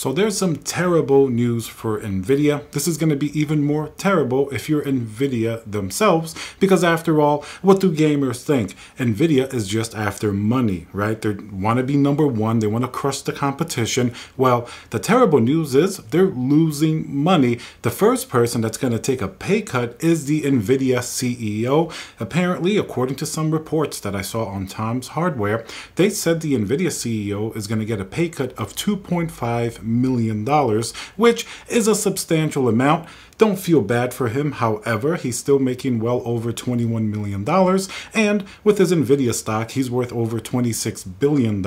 So there's some terrible news for Nvidia. This is going to be even more terrible if you're Nvidia themselves, because after all, what do gamers think? Nvidia is just after money, right? They want to be number one. They want to crush the competition. Well, the terrible news is they're losing money. The first person that's going to take a pay cut is the Nvidia CEO. Apparently, according to some reports that I saw on Tom's Hardware, they said the Nvidia CEO is going to get a pay cut of $2.5 million, which is a substantial amount. Don't feel bad for him. However, he's still making well over $21 million. And with his Nvidia stock, he's worth over $26 billion.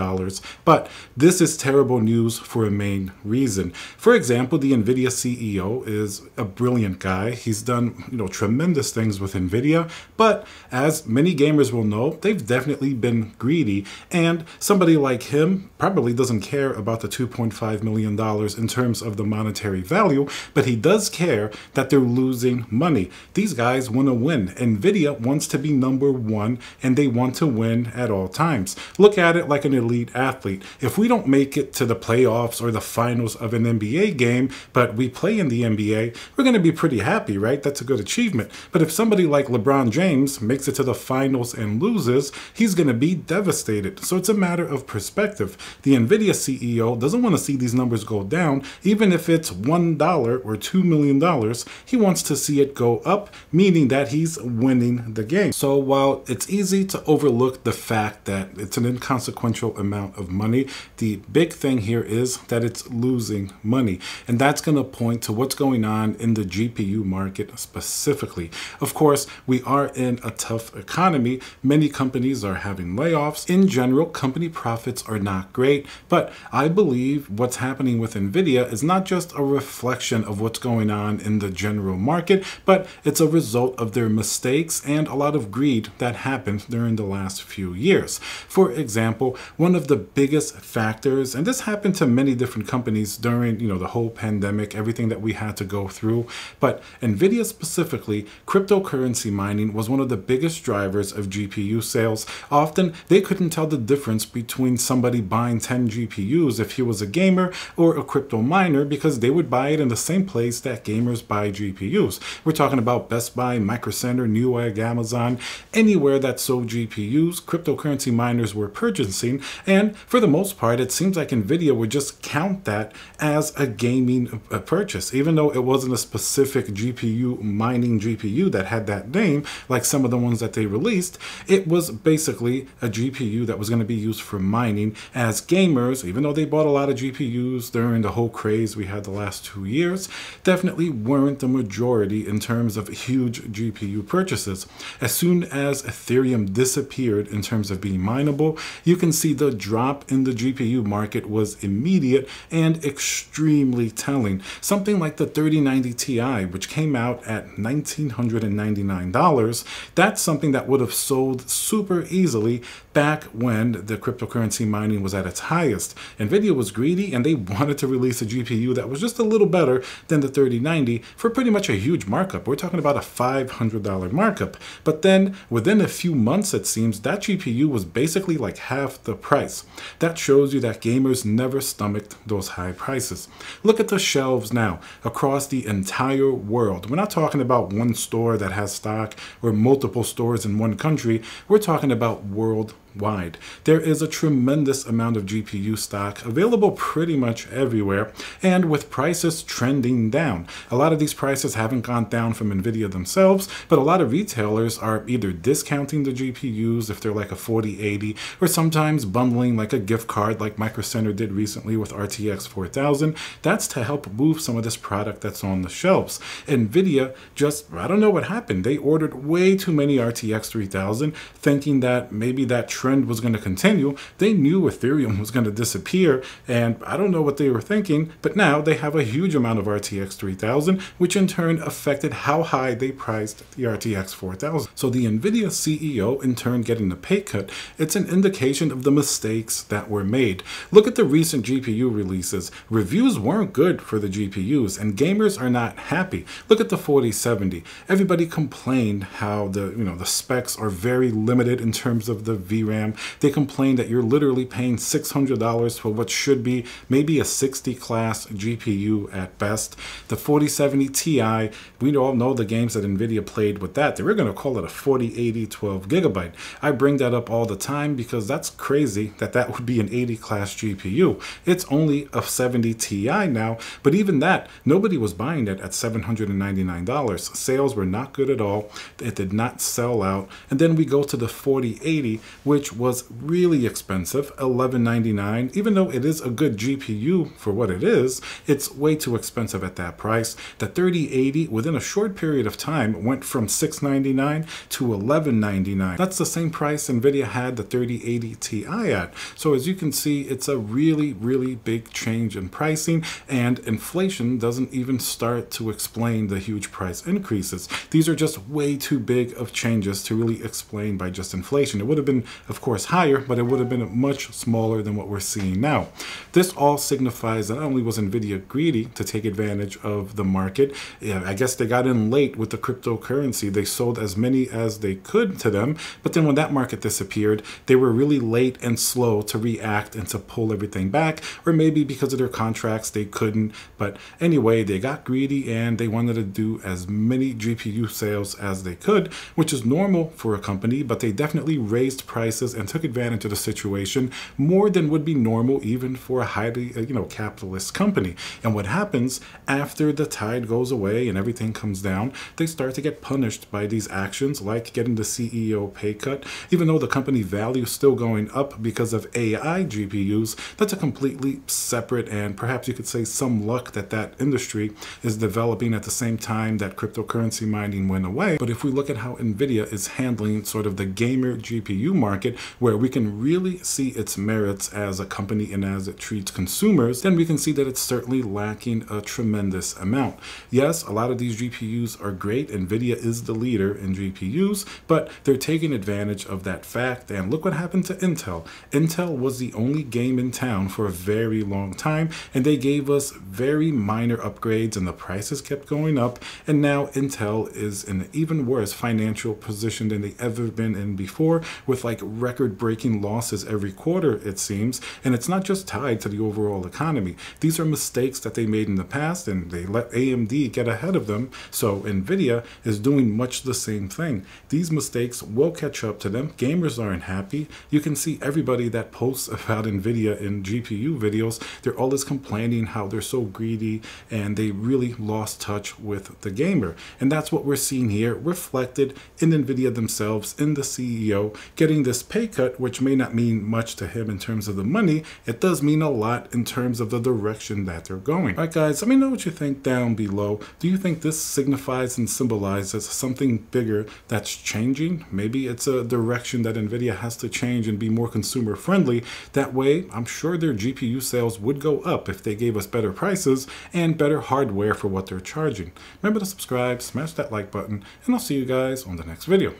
But this is terrible news for a main reason. For example, the Nvidia CEO is a brilliant guy. He's done, tremendous things with Nvidia. But as many gamers will know, they've definitely been greedy. And somebody like him probably doesn't care about the $2.5 million in terms of the monetary value, but he does care that they're losing money. These guys want to win. Nvidia wants to be number one, and they want to win at all times. Look at it like an elite athlete. If we don't make it to the playoffs or the finals of an NBA game, but we play in the NBA, we're going to be pretty happy, right? That's a good achievement. But if somebody like LeBron James makes it to the finals and loses, he's going to be devastated. So it's a matter of perspective. The Nvidia CEO doesn't want to see these numbers go down, even if it's $1 or $2 million. He wants to see it go up, meaning that he's winning the game. So while it's easy to overlook the fact that it's an inconsequential amount of money, the big thing here is that it's losing money. And that's going to point to what's going on in the GPU market specifically. Of course, we are in a tough economy. Many companies are having layoffs. In general, company profits are not great, but I believe what's happening with Nvidia is not just a reflection of what's going on in the general market, but it's a result of their mistakes and a lot of greed that happened during the last few years. For example, one of the biggest factors, and this happened to many different companies during the whole pandemic, everything that we had to go through, but Nvidia specifically, cryptocurrency mining was one of the biggest drivers of GPU sales. Often they couldn't tell the difference between somebody buying 10 GPUs if he was a gamer or a crypto miner, because they would buy it in the same place that gamers buy GPUs. We're talking about Best Buy, Micro Center, Newegg, Amazon, anywhere that sold GPUs, cryptocurrency miners were purchasing, and for the most part, it seems like Nvidia would just count that as a gaming purchase, even though it wasn't a specific GPU mining GPU that had that name, like some of the ones that they released. It was basically a GPU that was going to be used for mining, as gamers, even though they bought a lot of GPUs during the whole craze we had the last 2 years, definitely weren't the majority in terms of huge GPU purchases. As soon as Ethereum disappeared in terms of being mineable, you can see the drop in the GPU market was immediate and extremely telling. Something like the 3090 Ti, which came out at $1,999, that's something that would have sold super easily back when the cryptocurrency mining was at its highest. Nvidia was greedy and they wanted to release a GPU that was just a little better than the 3090 for pretty much a huge markup. We're talking about a $500 markup. But then within a few months, it seems, that GPU was basically like half the price. That shows you that gamers never stomached those high prices. Look at the shelves now across the entire world. We're not talking about one store that has stock or multiple stores in one country. We're talking about worldwide. There is a tremendous amount of GPU stock available pretty much everywhere, and with prices trending down. A lot of these prices haven't gone down from Nvidia themselves, but a lot of retailers are either discounting the GPUs if they're like a 4080, or sometimes bundling like a gift card like Micro Center did recently with RTX 4000. That's to help move some of this product that's on the shelves. Nvidia just, I don't know what happened. They ordered way too many RTX 3000, thinking that maybe that trend was going to continue. They knew Ethereum was going to disappear, and I don't know what they were thinking, but now they have a huge amount of RTX 3000, which in turn affected how high they priced the RTX 4000. So the Nvidia CEO in turn getting a pay cut, it's an indication of the mistakes that were made. Look at the recent GPU releases. Reviews weren't good for the GPUs, and gamers are not happy. Look at the 4070. Everybody complained how the specs are very limited in terms of the VRAM DRAM. They complain that you're literally paying $600 for what should be maybe a 60 class GPU at best. The 4070 Ti, we all know the games that Nvidia played with that. They were going to call it a 4080 12 gigabyte. I bring that up all the time because that's crazy that that would be an 80 class GPU. It's only a 70 Ti now, but even that, nobody was buying it at $799. Sales were not good at all. It did not sell out. And then we go to the 4080, which was really expensive, $1199. Even though it is a good GPU for what it is, it's way too expensive at that price. The 3080 within a short period of time went from $699 to $1199. That's the same price Nvidia had the 3080 Ti at. So as you can see, it's a really, really big change in pricing, and inflation doesn't even start to explain the huge price increases. These are just way too big of changes to really explain by just inflation. It would have been, of course, higher, but it would have been much smaller than what we're seeing now. This all signifies that not only was Nvidia greedy to take advantage of the market, I guess they got in late with the cryptocurrency. They sold as many as they could to them, but then when that market disappeared, they were really late and slow to react and to pull everything back, or maybe because of their contracts they couldn't. But anyway, they got greedy and they wanted to do as many GPU sales as they could, which is normal for a company, but they definitely raised prices and took advantage of the situation more than would be normal even for a highly capitalist company. And what happens after the tide goes away and everything comes down, they start to get punished by these actions, like getting the CEO pay cut. Even though the company value is still going up because of AI GPUs, that's a completely separate, and perhaps you could say some luck that that industry is developing at the same time that cryptocurrency mining went away. But if we look at how Nvidia is handling sort of the gamer GPU market, where we can really see its merits as a company and as it treats consumers, then we can see that it's certainly lacking a tremendous amount. Yes, a lot of these GPUs are great. Nvidia is the leader in GPUs, but they're taking advantage of that fact. And look what happened to Intel. Intel was the only game in town for a very long time, and they gave us very minor upgrades and the prices kept going up. And now Intel is in an even worse financial position than they ever been in before, with like record-breaking losses every quarter, it seems. And it's not just tied to the overall economy. These are mistakes that they made in the past, and they let AMD get ahead of them. So Nvidia is doing much the same thing. These mistakes will catch up to them. Gamers aren't happy. You can see everybody that posts about Nvidia in GPU videos, they're always complaining how they're so greedy and they really lost touch with the gamer. And that's what we're seeing here reflected in Nvidia themselves, in the CEO getting this pay cut, which may not mean much to him in terms of the money. It does mean a lot in terms of the direction that they're going. All right, guys, let me know what you think down below. Do you think this signifies and symbolizes something bigger that's changing? Maybe it's a direction that Nvidia has to change and be more consumer friendly. That way, I'm sure their GPU sales would go up if they gave us better prices and better hardware for what they're charging. Remember to subscribe, smash that like button, and I'll see you guys on the next video.